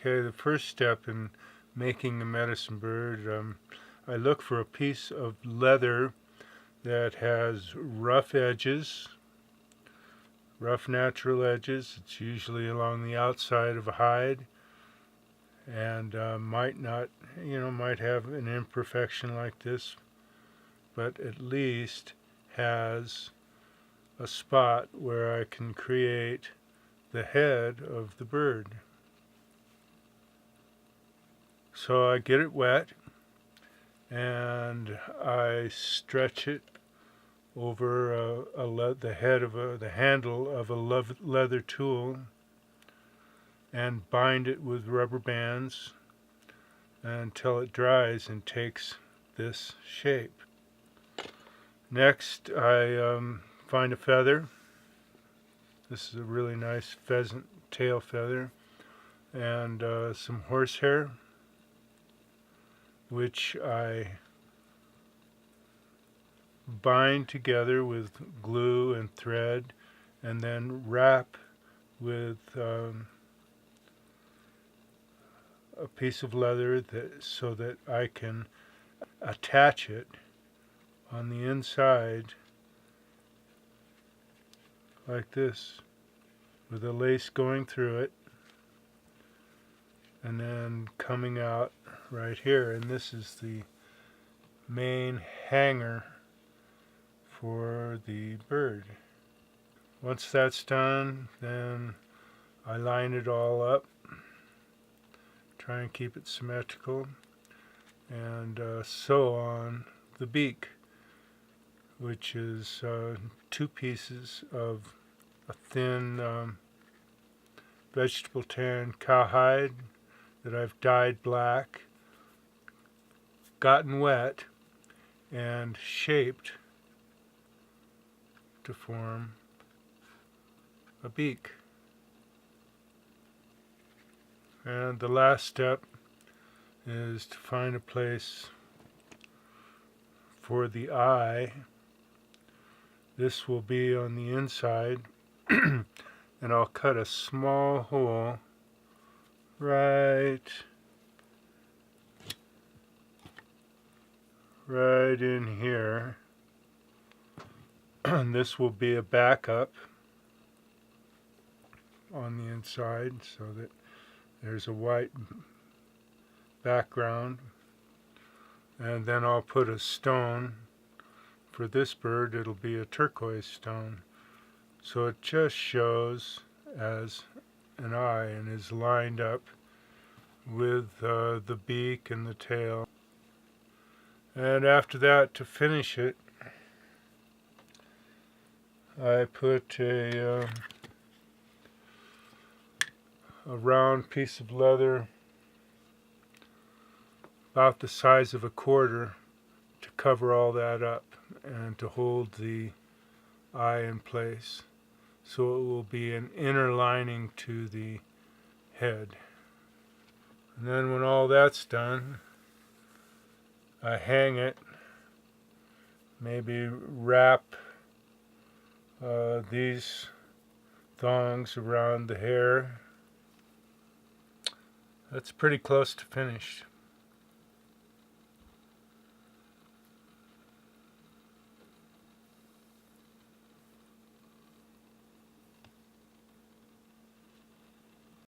Okay, the first step in making the medicine bird, I look for a piece of leather that has rough edges, rough natural edges. It's usually along the outside of a hide, and might not, might have an imperfection like this, but at least has a spot where I can create the head of the bird. So I get it wet and I stretch it over the head of the handle of a leather tool and bind it with rubber bands until it dries and takes this shape. Next, I find a feather. This is a really nice pheasant tail feather, and some horsehair, which I bind together with glue and thread, and then wrap with a piece of leather so that I can attach it on the inside like this, with a lace going through it and then coming out right here. And this is the main hanger for the bird. Once that's done, then I line it all up, try and keep it symmetrical, and sew on the beak, which is two pieces of a thin vegetable tan cowhide that I've dyed black, gotten wet, and shaped to form a beak. And the last step is to find a place for the eye. This will be on the inside, and I'll cut a small hole right in here. This will be a backup on the inside so that there's a white background, and then I'll put a stone. For this bird, it'll be a turquoise stone, so it just shows as an eye and is lined up with the beak and the tail. And after that, to finish it, I put a round piece of leather about the size of a quarter to cover all that up and to hold the eye in place, so it will be an inner lining to the head. And then when all that's done, I hang it, maybe wrap these thongs around the hair. That's pretty close to finished.